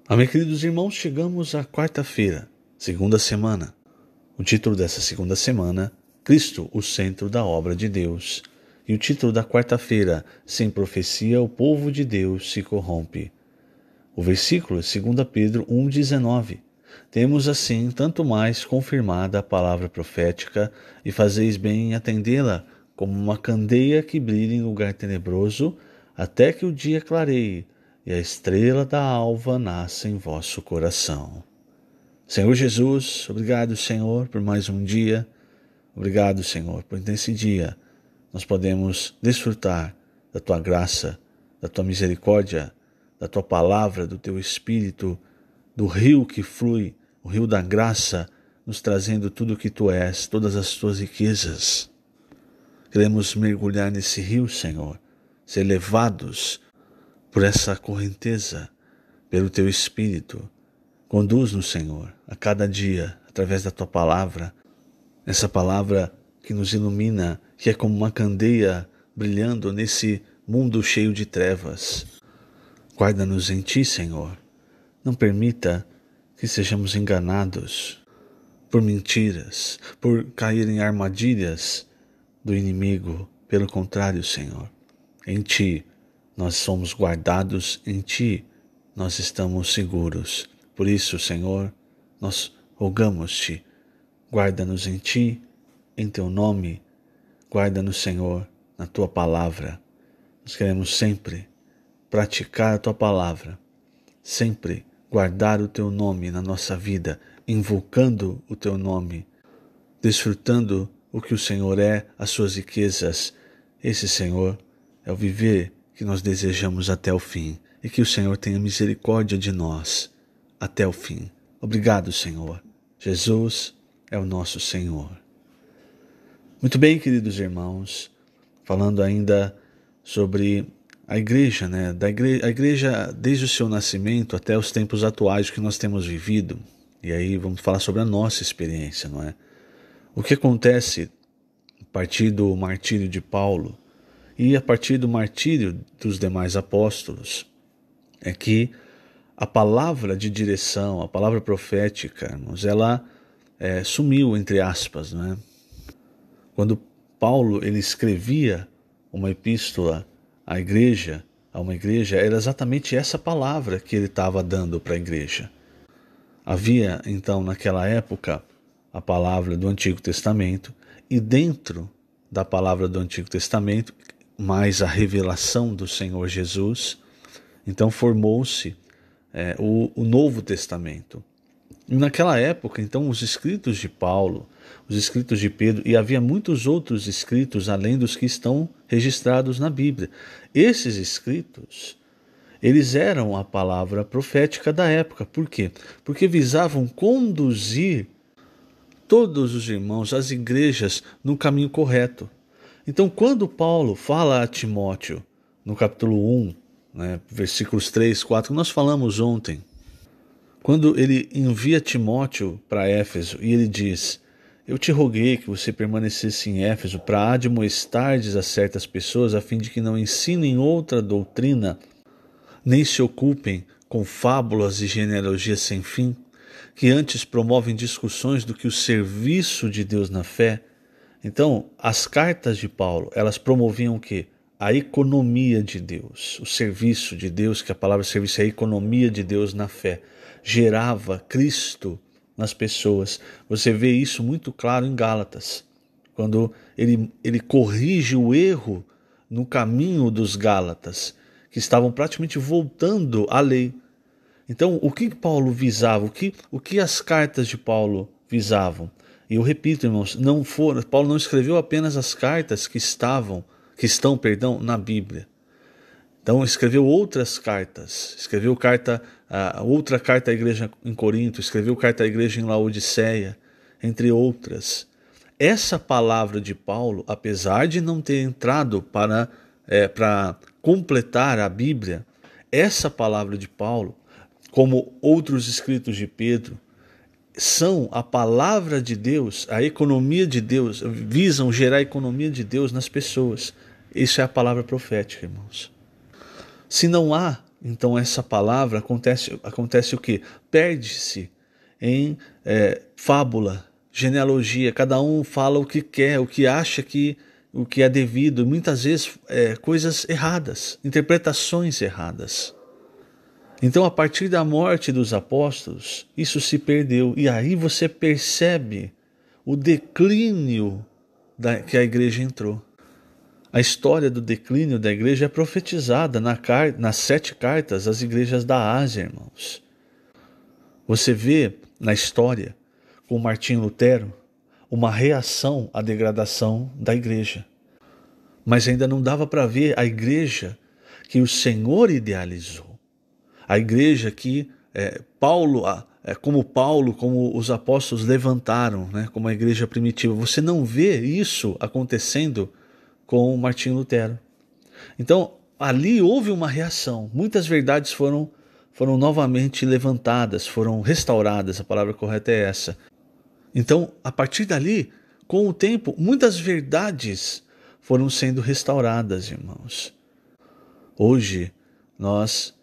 Amém, queridos irmãos, chegamos à quarta-feira, segunda semana. O título dessa segunda semana, Cristo, o centro da obra de Deus. E o título da quarta-feira, sem profecia o povo de Deus se corrompe. O versículo é 2 Pedro 1,19. Temos assim tanto mais confirmada a palavra profética, e fazeis bem em atendê-la, como uma candeia que brilha em lugar tenebroso, até que o dia clareie, e a estrela da alva nasça em vosso coração. Senhor Jesus, obrigado, Senhor, por mais um dia. Obrigado, Senhor, por nesse dia nós podemos desfrutar da Tua graça, da Tua misericórdia, da Tua palavra, do Teu Espírito, do rio que flui, o rio da graça, nos trazendo tudo o que Tu és, todas as Tuas riquezas. Queremos mergulhar nesse rio, Senhor, ser levados por essa correnteza, pelo Teu Espírito. Conduz-nos, Senhor, a cada dia, através da Tua palavra, essa palavra que nos ilumina, que é como uma candeia brilhando nesse mundo cheio de trevas. Guarda-nos em Ti, Senhor. Não permita que sejamos enganados por mentiras, por cair em armadilhas do inimigo. Pelo contrário, Senhor, em Ti nós somos guardados, em Ti nós estamos seguros. Por isso, Senhor, nós rogamos-Te, guarda-nos em Ti, em Teu nome, guarda-nos, Senhor, na Tua palavra. Nós queremos sempre praticar a Tua palavra, sempre guardar o Teu nome na nossa vida, invocando o Teu nome, desfrutando o que o Senhor é, as Suas riquezas. Esse, Senhor, é o viver que nós desejamos até o fim, e que o Senhor tenha misericórdia de nós até o fim. Obrigado, Senhor. Jesus é o nosso Senhor. Muito bem, queridos irmãos, falando ainda sobre a igreja, a igreja desde o seu nascimento até os tempos atuais que nós temos vivido. E aí vamos falar sobre a nossa experiência, não é? O que acontece a partir do martírio de Paulo e a partir do martírio dos demais apóstolos é que a palavra de direção, a palavra profética, irmãos, ela sumiu, entre aspas, não é? Quando Paulo ele escrevia uma epístola à igreja, a uma igreja, era exatamente essa palavra que ele estava dando para a igreja. Havia, então, naquela época, a palavra do Antigo Testamento, e dentro da palavra do Antigo Testamento, mais a revelação do Senhor Jesus, então formou-se o Novo Testamento. E naquela época, então, os escritos de Paulo, os escritos de Pedro, e havia muitos outros escritos além dos que estão registrados na Bíblia. Esses escritos, eles eram a palavra profética da época. Por quê? Porque visavam conduzir todos os irmãos, as igrejas, no caminho correto. Então, quando Paulo fala a Timóteo, no capítulo 1, versículos 3, 4, que nós falamos ontem, quando ele envia Timóteo para Éfeso e ele diz: eu te roguei que você permanecesse em Éfeso para admoestardes a certas pessoas, a fim de que não ensinem outra doutrina, nem se ocupem com fábulas e genealogias sem fim, que antes promovem discussões do que o serviço de Deus na fé. Então, as cartas de Paulo, elas promoviam o quê? A economia de Deus, o serviço de Deus, que a palavra serviço é a economia de Deus na fé. Gerava Cristo nas pessoas. Você vê isso muito claro em Gálatas, quando ele corrige o erro no caminho dos Gálatas, que estavam praticamente voltando à lei. Então, o que Paulo visava? O que as cartas de Paulo visavam? E eu repito, irmãos, Paulo não escreveu apenas as cartas que estão, na Bíblia. Então, escreveu outras cartas. Escreveu outra carta à igreja em Corinto, escreveu carta à igreja em Laodiceia, entre outras. Essa palavra de Paulo, apesar de não ter entrado para completar a Bíblia, essa palavra de Paulo, como outros escritos de Pedro, são a palavra de Deus, a economia de Deus, visam gerar a economia de Deus nas pessoas. Isso é a palavra profética, irmãos. Se não há Então essa palavra acontece o quê? Perde-se em fábula, genealogia. Cada um fala o que quer, o que acha que o que é devido. Muitas vezes coisas erradas, interpretações erradas. Então, a partir da morte dos apóstolos, isso se perdeu. E aí você percebe o declínio que a igreja entrou. A história do declínio da igreja é profetizada nas 7 cartas às igrejas da Ásia, irmãos. Você vê na história, com Martinho Lutero, uma reação à degradação da igreja. Mas ainda não dava para ver a igreja que o Senhor idealizou. A igreja que como os apóstolos levantaram, né, como a igreja primitiva. Você não vê isso acontecendo com Martinho Lutero. Então, ali houve uma reação. Muitas verdades foram novamente levantadas, foram restauradas, a palavra correta é essa. Então, a partir dali, com o tempo, muitas verdades foram sendo restauradas, irmãos. Hoje, nós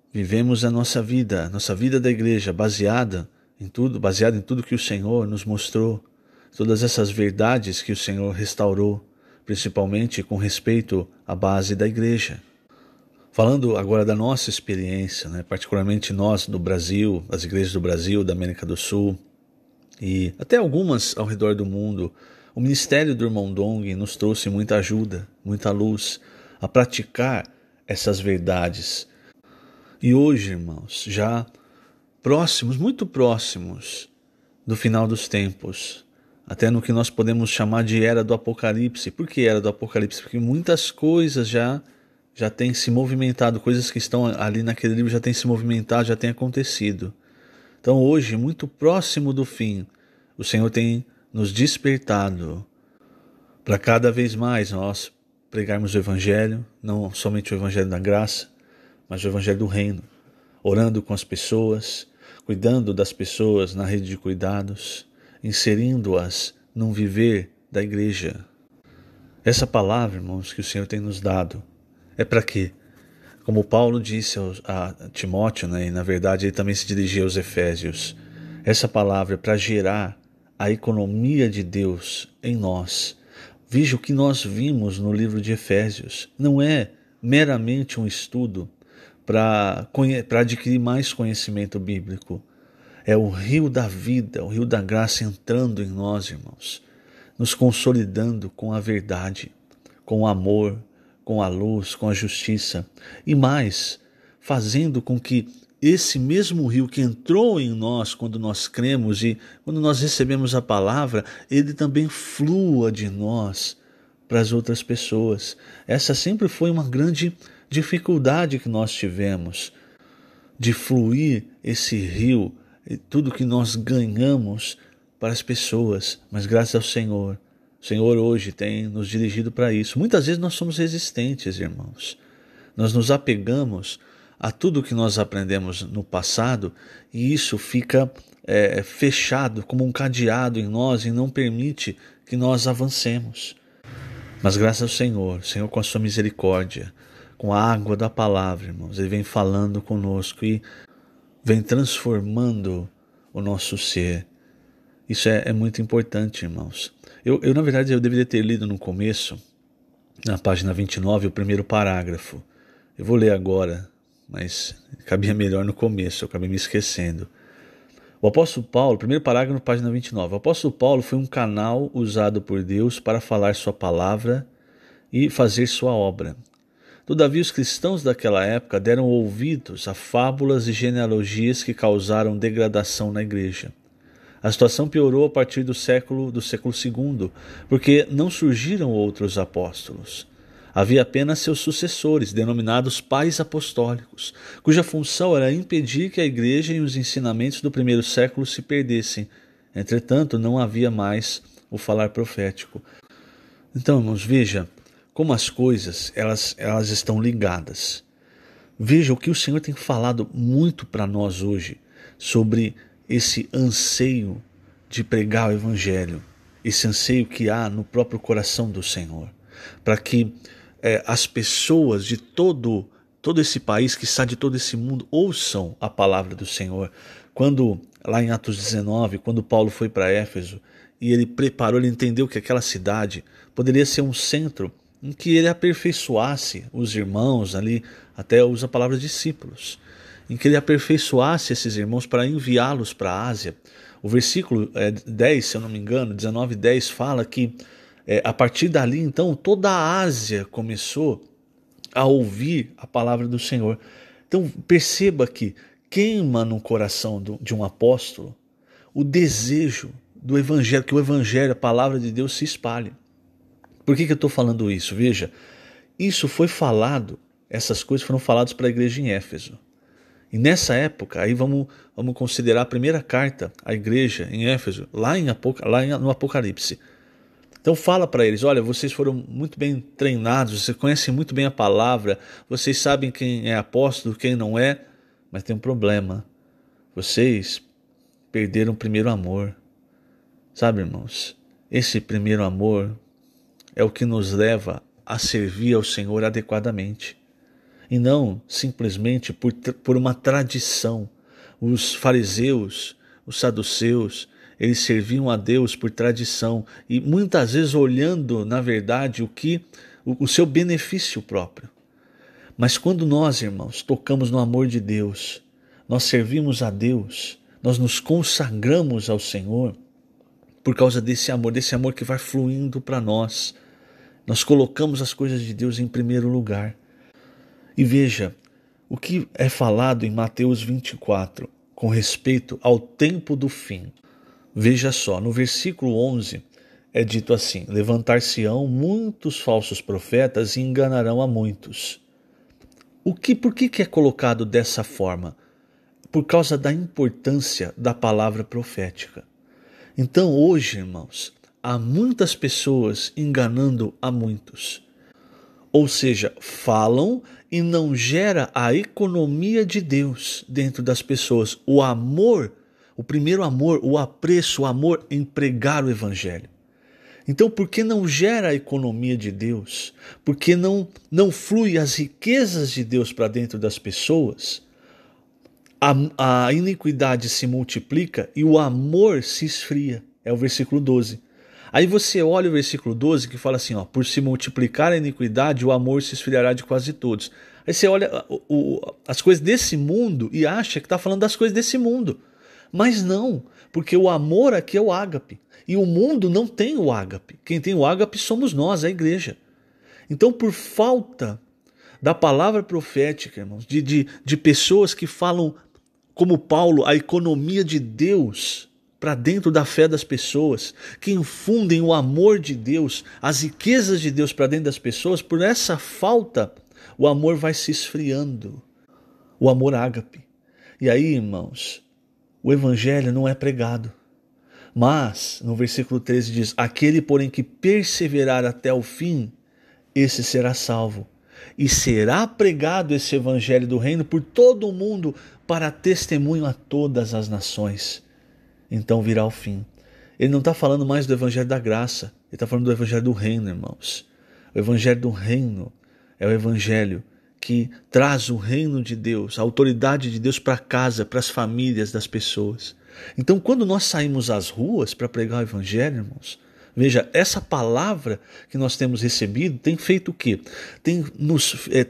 vivemos a nossa vida da igreja, baseada em tudo que o Senhor nos mostrou, todas essas verdades que o Senhor restaurou, principalmente com respeito à base da igreja. Falando agora da nossa experiência, né, particularmente nós do Brasil, as igrejas do Brasil, da América do Sul e até algumas ao redor do mundo, o ministério do irmão Dong nos trouxe muita ajuda, muita luz a praticar essas verdades. E hoje, irmãos, já muito próximos do final dos tempos, até no que nós podemos chamar de era do Apocalipse. Por que era do Apocalipse? Porque muitas coisas já têm se movimentado, coisas que estão ali naquele livro já têm se movimentado, já têm acontecido. Então hoje, muito próximo do fim, o Senhor tem nos despertado para cada vez mais nós pregarmos o Evangelho, não somente o Evangelho da graça, mas o Evangelho do Reino, orando com as pessoas, cuidando das pessoas na rede de cuidados, inserindo-as num viver da igreja. Essa palavra, irmãos, que o Senhor tem nos dado, é para quê? Como Paulo disse a Timóteo, né, e na verdade ele também se dirigia aos Efésios, essa palavra é para gerar a economia de Deus em nós. Veja o que nós vimos no livro de Efésios. Não é meramente um estudo para adquirir mais conhecimento bíblico. É o rio da vida, o rio da graça entrando em nós, irmãos, nos consolidando com a verdade, com o amor, com a luz, com a justiça e mais, fazendo com que esse mesmo rio que entrou em nós quando nós cremos e quando nós recebemos a palavra, ele também flua de nós para as outras pessoas. Essa sempre foi uma grande dificuldade que nós tivemos, de fluir esse rio, tudo que nós ganhamos para as pessoas, mas graças ao Senhor, o Senhor hoje tem nos dirigido para isso. Muitas vezes nós somos resistentes, irmãos. Nós nos apegamos a tudo que nós aprendemos no passado e isso fica fechado como um cadeado em nós e não permite que nós avancemos. Mas graças ao Senhor, o Senhor com a sua misericórdia, com a água da palavra, irmãos, Ele vem falando conosco e vem transformando o nosso ser. Isso é muito importante, irmãos. Na verdade, eu deveria ter lido no começo, na página 29, o primeiro parágrafo. Eu vou ler agora, mas cabia melhor no começo, eu acabei me esquecendo. O apóstolo Paulo, primeiro parágrafo, página 29. O apóstolo Paulo foi um canal usado por Deus para falar sua palavra e fazer sua obra. Todavia, os cristãos daquela época deram ouvidos a fábulas e genealogias que causaram degradação na igreja. A situação piorou a partir do século II, porque não surgiram outros apóstolos. Havia apenas seus sucessores, denominados pais apostólicos, cuja função era impedir que a igreja e os ensinamentos do primeiro século se perdessem. Entretanto, não havia mais o falar profético. Então, irmãos, veja como as coisas elas estão ligadas. Veja o que o Senhor tem falado muito para nós hoje sobre esse anseio de pregar o Evangelho, esse anseio que há no próprio coração do Senhor, para que as pessoas de toda todo esse país, que está de todo esse mundo, ouçam a palavra do Senhor. Quando, lá em Atos 19, quando Paulo foi para Éfeso, e ele preparou, ele entendeu que aquela cidade poderia ser um centro em que ele aperfeiçoasse os irmãos ali, até usa a palavra discípulos, em que ele aperfeiçoasse esses irmãos para enviá-los para a Ásia. O versículo 10, se eu não me engano, 19:10, fala que a partir dali, então, toda a Ásia começou a ouvir a palavra do Senhor. Então perceba que queima no coração de um apóstolo o desejo do Evangelho, que o Evangelho, a palavra de Deus, se espalhe. Por que eu estou falando isso? Veja, isso foi falado, essas coisas foram faladas para a igreja em Éfeso. E nessa época, aí vamos considerar a primeira carta à igreja em Éfeso, lá no Apocalipse. Então fala para eles, olha, vocês foram muito bem treinados, vocês conhecem muito bem a palavra, vocês sabem quem é apóstolo, quem não é, mas tem um problema. Vocês perderam o primeiro amor. Sabe, irmãos, esse primeiro amor é o que nos leva a servir ao Senhor adequadamente. E não simplesmente por uma tradição. Os fariseus, os saduceus, eles serviam a Deus por tradição e muitas vezes olhando, na verdade, o seu benefício próprio. Mas quando nós, irmãos, tocamos no amor de Deus, nós servimos a Deus, nós nos consagramos ao Senhor por causa desse amor que vai fluindo para nós. Nós colocamos as coisas de Deus em primeiro lugar. E veja, o que é falado em Mateus 24 com respeito ao tempo do fim. Veja só, no versículo 11 é dito assim: levantar-se-ão muitos falsos profetas e enganarão a muitos. Por que é colocado dessa forma? Por causa da importância da palavra profética. Então hoje, irmãos, há muitas pessoas enganando a muitos. Ou seja, falam e não gera a economia de Deus dentro das pessoas. O amor, o primeiro amor, o apreço, o amor em pregar o Evangelho. Então, por que não gera a economia de Deus? Por que não flui as riquezas de Deus para dentro das pessoas? A iniquidade se multiplica e o amor se esfria. É o versículo 12. Aí você olha o versículo 12 que fala assim, ó, por se multiplicar a iniquidade, o amor se esfriará de quase todos. Aí você olha as coisas desse mundo e acha que está falando das coisas desse mundo. Mas não, porque o amor aqui é o ágape. E o mundo não tem o ágape. Quem tem o ágape somos nós, a igreja. Então, por falta da palavra profética, irmãos, de pessoas que falam, como Paulo, a economia de Deus para dentro da fé das pessoas, que infundem o amor de Deus, as riquezas de Deus para dentro das pessoas, por essa falta, o amor vai se esfriando. O amor ágape. E aí, irmãos, o evangelho não é pregado. Mas, no versículo 13 diz, aquele, porém, que perseverar até o fim, esse será salvo. E será pregado esse evangelho do reino por todo o mundo para testemunho a todas as nações. Então virá o fim. Ele não está falando mais do evangelho da graça, ele está falando do evangelho do reino, irmãos. O evangelho do reino é o evangelho que traz o reino de Deus, a autoridade de Deus para casa, para as famílias das pessoas. Então, quando nós saímos às ruas para pregar o evangelho, irmãos, veja, essa palavra que nós temos recebido tem feito o quê? Tem,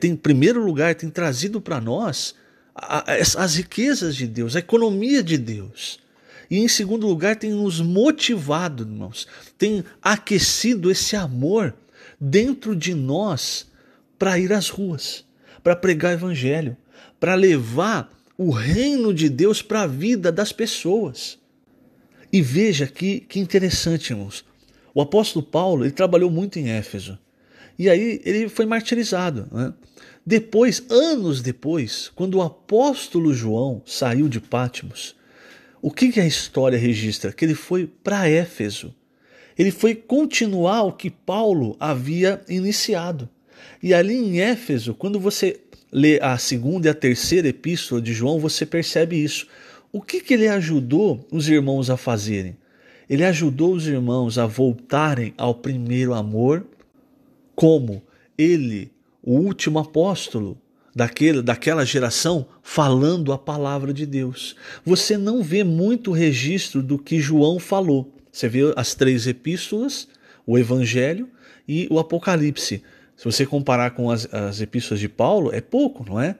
em primeiro lugar, tem trazido para nós as riquezas de Deus, a economia de Deus. E em segundo lugar, tem nos motivado, irmãos, tem aquecido esse amor dentro de nós para ir às ruas, para pregar o evangelho, para levar o reino de Deus para a vida das pessoas. E veja que interessante, irmãos. O apóstolo Paulo, ele trabalhou muito em Éfeso. E aí ele foi martirizado, né? Depois, anos depois, quando o apóstolo João saiu de Patmos, o que a história registra? Que ele foi para Éfeso. Ele foi continuar o que Paulo havia iniciado. E ali em Éfeso, quando você lê a segunda e a terceira epístola de João, você percebe isso. O que ele ajudou os irmãos a fazerem? Ele ajudou os irmãos a voltarem ao primeiro amor, como ele, o último apóstolo, daquela geração falando a palavra de Deus. Você não vê muito registro do que João falou. Você vê as 3 epístolas, o Evangelho e o Apocalipse. Se você comparar com as epístolas de Paulo, é pouco, não é?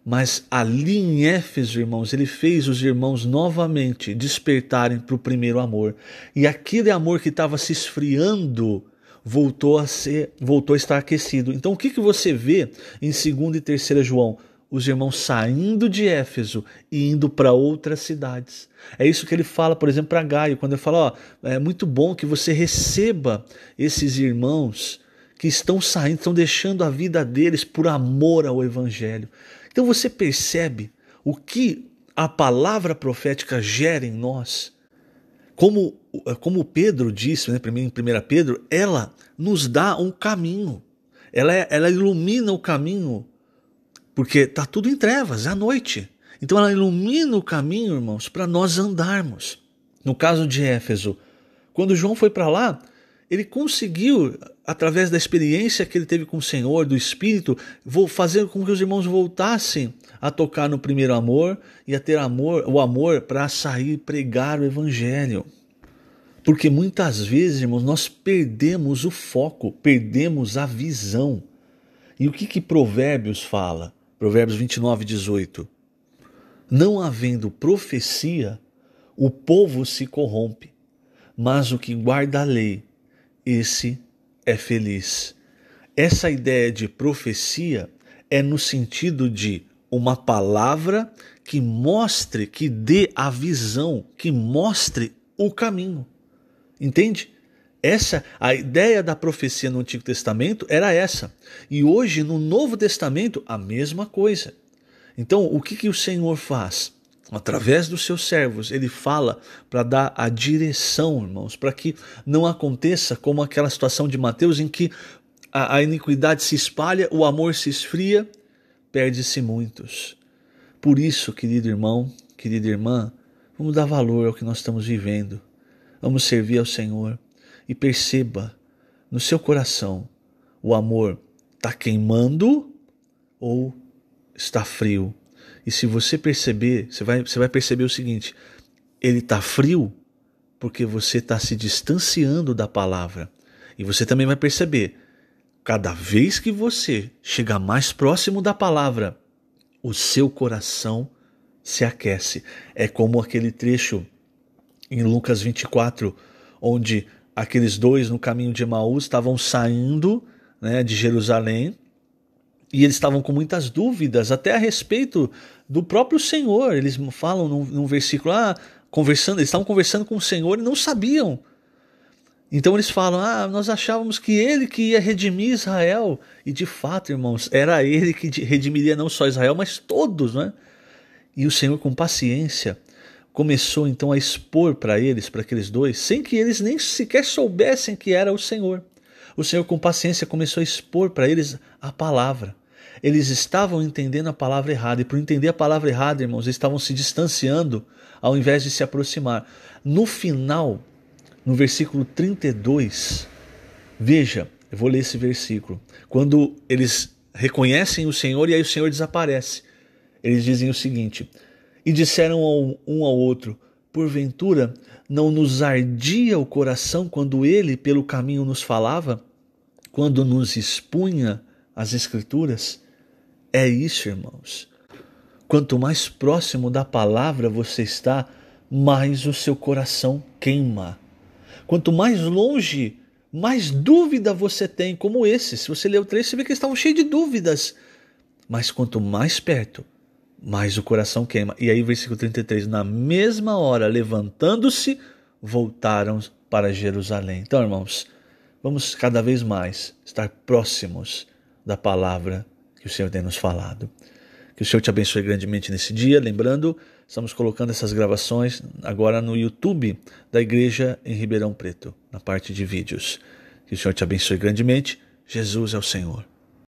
Mas ali em Éfeso, irmãos, ele fez os irmãos novamente despertarem para o primeiro amor. E aquele amor que estava se esfriando voltou a estar aquecido. Então o que você vê em 2ª e 3ª João? Os irmãos saindo de Éfeso e indo para outras cidades. É isso que ele fala, por exemplo, para Gaio, quando ele fala, é muito bom que você receba esses irmãos que estão saindo, estão deixando a vida deles por amor ao Evangelho. Então você percebe o que a palavra profética gera em nós. Como Pedro disse, né, em 1 Pedro, ela nos dá um caminho. Ela ilumina o caminho, porque está tudo em trevas, é à noite. Então ela ilumina o caminho, irmãos, para nós andarmos. No caso de Éfeso, quando João foi para lá, ele conseguiu, através da experiência que ele teve com o Senhor, do Espírito, fazer com que os irmãos voltassem a tocar no primeiro amor e a ter o amor para sair e pregar o Evangelho. Porque muitas vezes, irmãos, nós perdemos o foco, perdemos a visão. E o que Provérbios fala? Provérbios 29:18. Não havendo profecia, o povo se corrompe, mas o que guarda a lei, esse é feliz. Essa ideia de profecia é no sentido de uma palavra que mostre, que dê a visão, que mostre o caminho. Entende? A ideia da profecia no Antigo Testamento era essa. E hoje, no Novo Testamento, a mesma coisa. Então, o que o Senhor faz? Através dos seus servos, ele fala para dar a direção, irmãos, para que não aconteça como aquela situação de Mateus em que a iniquidade se espalha, o amor se esfria, perde-se muitos. Por isso, querido irmão, querida irmã, vamos dar valor ao que nós estamos vivendo. Vamos servir ao Senhor e perceba no seu coração, o amor está queimando ou está frio? E se você perceber, você vai perceber o seguinte, ele está frio porque você está se distanciando da palavra. E você também vai perceber, cada vez que você chegar mais próximo da palavra, o seu coração se aquece. É como aquele trecho em Lucas 24, onde aqueles 2 no caminho de Emaús estavam saindo, né, de Jerusalém, e eles estavam com muitas dúvidas, até a respeito do próprio Senhor. Eles falam num versículo, eles estavam conversando com o Senhor e não sabiam. Então eles falam, nós achávamos que ele que ia redimir Israel. E de fato, irmãos, era ele que redimiria não só Israel, mas todos, né? E o Senhor, com paciência, começou então a expor para eles, para aqueles 2, sem que eles nem sequer soubessem que era o Senhor. O Senhor, com paciência, começou a expor para eles a palavra. Eles estavam entendendo a palavra errada, e por entender a palavra errada, irmãos, eles estavam se distanciando ao invés de se aproximar. No final, no versículo 32, veja, eu vou ler esse versículo, quando eles reconhecem o Senhor e aí o Senhor desaparece. Eles dizem o seguinte, e disseram um ao outro, porventura não nos ardia o coração quando ele pelo caminho nos falava, quando nos expunha as Escrituras? É isso, irmãos. Quanto mais próximo da palavra você está, mais o seu coração queima. Quanto mais longe, mais dúvida você tem, como esse. Se você ler o trecho, você vê que eles estavam cheios de dúvidas. Mas quanto mais perto, mais o coração queima. E aí, versículo 33, na mesma hora, levantando-se, voltaram para Jerusalém. Então, irmãos, vamos cada vez mais estar próximos da palavra que o Senhor tem nos falado. Que o Senhor te abençoe grandemente nesse dia. Lembrando, estamos colocando essas gravações agora no YouTube da Igreja em Ribeirão Preto, na parte de vídeos. Que o Senhor te abençoe grandemente. Jesus é o Senhor.